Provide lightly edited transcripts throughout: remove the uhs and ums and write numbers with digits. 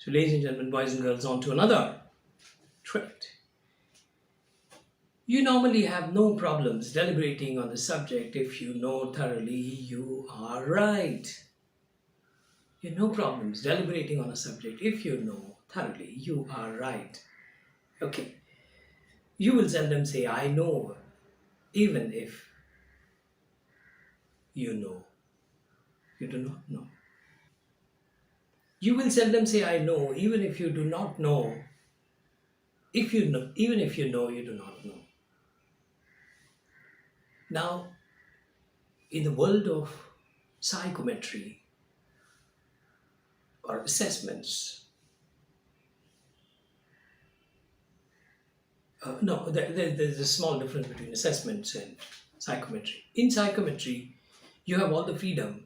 So, ladies and gentlemen, boys and girls, on to another trait. You normally have no problems deliberating on the subject if you know thoroughly you are right. You have no problems deliberating on a subject if you know thoroughly you are right. Okay. You will seldom say, I know, even if you know you do not know. You will seldom say, I know, even if you do not know. If you know, even if you know, you do not know. Now, in the world of psychometry or assessments, no, there's a small difference between assessments and psychometry. In psychometry, you have all the freedom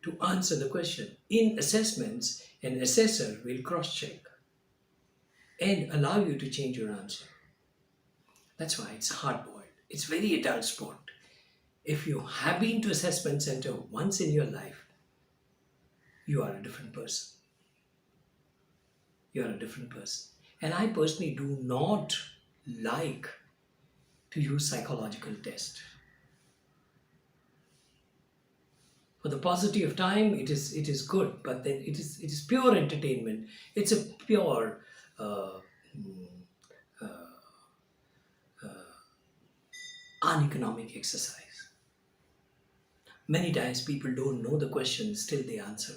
to answer the question. In assessments, an assessor will cross check and allow you to change your answer. That's why it's hard boiled. It's very adult sport. If you have been to assessment center once in your life, you are a different person. You are a different person. And I personally do not like to use psychological test. For the paucity of time, it is good, but then it is pure entertainment. It's a pure uneconomic exercise. Many times people don't know the question, still they answer.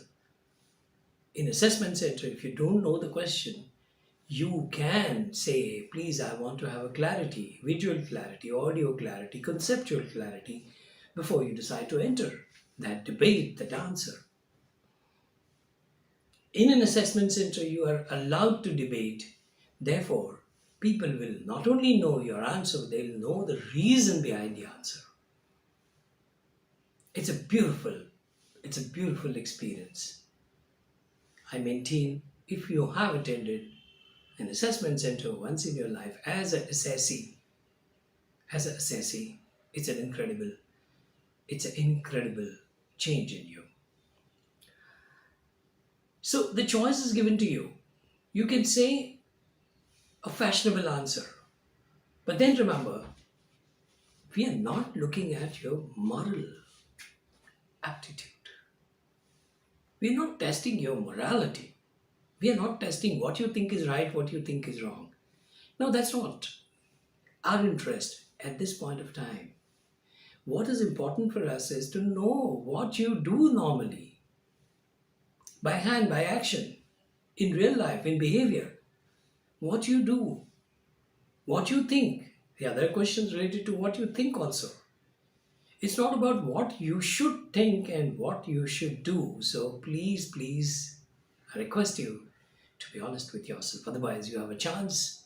In assessment center, if you don't know the question, you can say, please, I want to have a clarity, visual clarity, audio clarity, conceptual clarity before you decide to enter that debate, that answer. In an assessment center, you are allowed to debate. Therefore, people will not only know your answer, they'll know the reason behind the answer. It's a beautiful, it's a beautiful experience. I maintain if you have attended an assessment center once in your life as an assessee, it's an incredible change in you. So the choice is given to you. You can say a fashionable answer, but then remember, we are not looking at your moral aptitude. We are not testing your morality. We are not testing what you think is right, what you think is wrong. No, that's not our interest at this point of time. What is important for us is to know what you do normally, by hand, by action, in real life, in behavior, what you do, what you think. The other questions related to what you think also. It's not about what you should think and what you should do. So please, please, I request you to be honest with yourself. Otherwise, you have a chance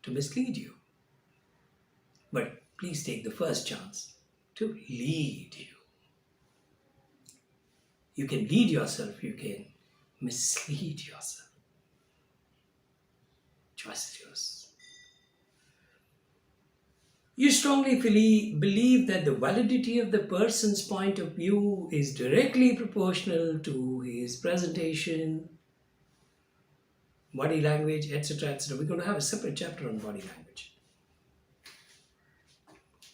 to mislead you. But please take the first chance to lead you. You can lead yourself, you can mislead yourself. Choice is yours. You strongly believe that the validity of the person's point of view is directly proportional to his presentation, body language, etc. etc. We're going to have a separate chapter on body language.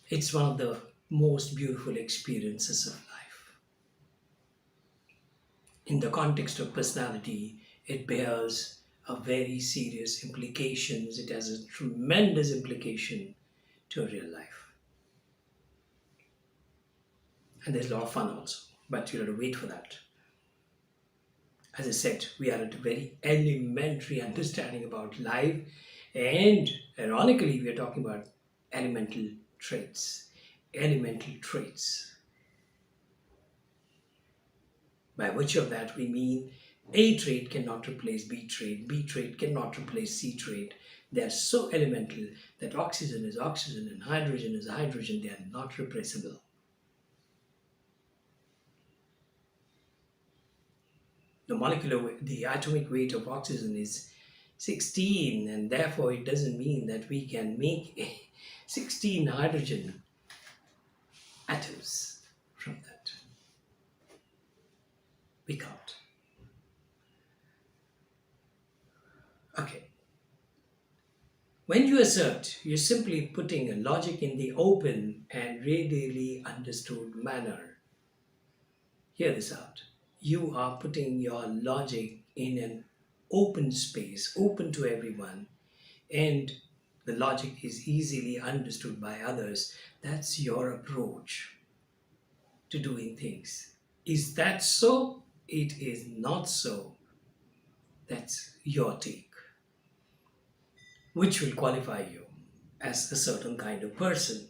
It's one of the most beautiful experiences of life. In the context of personality, it bears a very serious implications. It has a tremendous implication to real life. And there's a lot of fun also, but you'll have to wait for that. As I said, we are at a very elementary understanding about life, and ironically, we are talking about elemental traits. Elemental traits. By virtue of that, we mean A trait cannot replace B trait cannot replace C trait. They are so elemental that oxygen is oxygen and hydrogen is hydrogen. They are not replaceable. The atomic weight of oxygen is 16, and therefore it doesn't mean that we can make 16 hydrogen atoms from that. We can't. When you assert, you're simply putting a logic in the open and readily understood manner. Hear this out. You are putting your logic in an open space, open to everyone, and the logic is easily understood by others. That's your approach to doing things. Is that so? It is not so. That's your take, which will qualify you as a certain kind of person.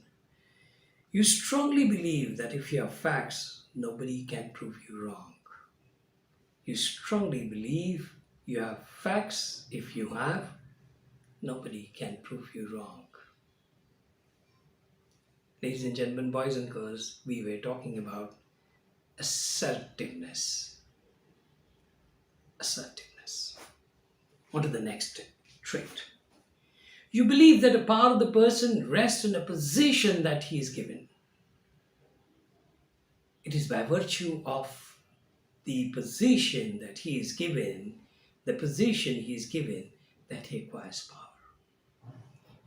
You strongly believe that if you have facts, nobody can prove you wrong. You strongly believe you have facts. If you have, nobody can prove you wrong. Ladies and gentlemen, boys and girls, we were talking about assertiveness. Assertiveness. On to the next trait. You believe that a part of the person rests in a position that he is given. It is by virtue of the position that he is given, the position he is given, that he acquires power.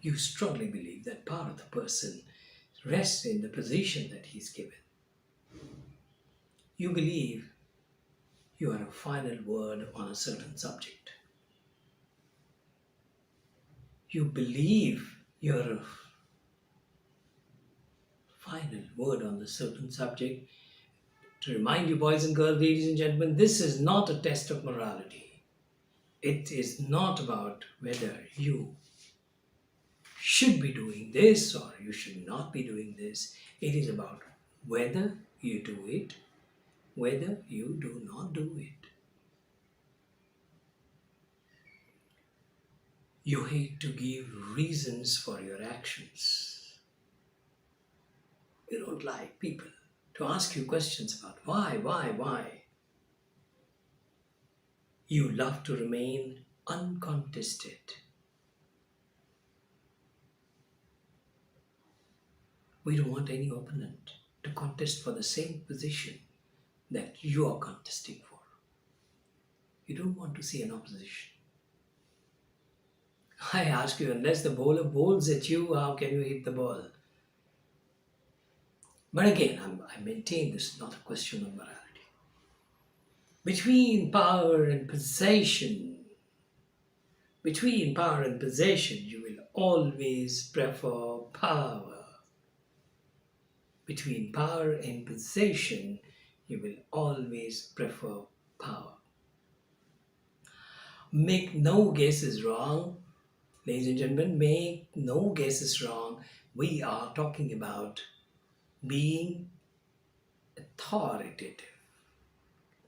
You strongly believe that part of the person rests in the position that he is given. You believe you are a final word on a certain subject. You believe you're a final word on a certain subject. To remind you, boys and girls, ladies and gentlemen, this is not a test of morality. It is not about whether you should be doing this or you should not be doing this. It is about whether you do it, whether you do not do it. You hate to give reasons for your actions. You don't like people to ask you questions about why. You love to remain uncontested. We don't want any opponent to contest for the same position that you are contesting for. You don't want to see an opposition. I ask you, unless the bowler bowls at you, how can you hit the ball? But again, I maintain this is not a question of morality. Between power and possession, you will always prefer power. Between power and possession, you will always prefer power. Make no guesses wrong. Ladies and gentlemen, make no guesses wrong. We are talking about being authoritative.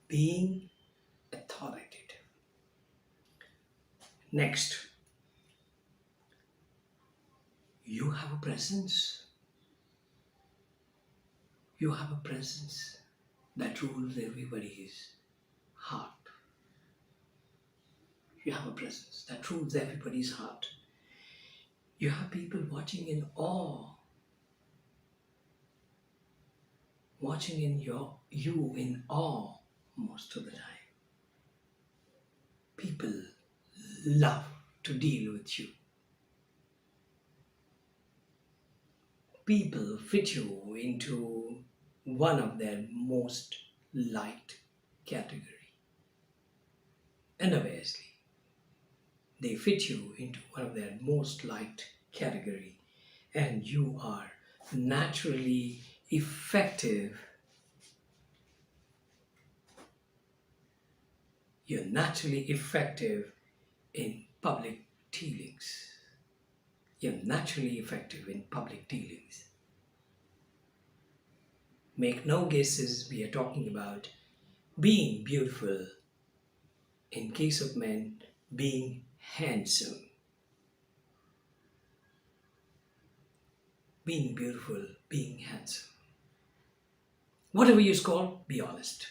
Being authoritative. Next, you have a presence. You have a presence that rules everybody's heart. You have a presence that rules everybody's heart. You have people watching in awe, watching you in awe most of the time. People love to deal with you. People fit you into one of their most liked category. And obviously, they fit you into one of their most liked category, and you are naturally effective. You're naturally effective in public dealings. You're naturally effective in public dealings. Make no guesses, we are talking about being beautiful. In case of men, being handsome. Being beautiful, being handsome. Whatever you score, be honest.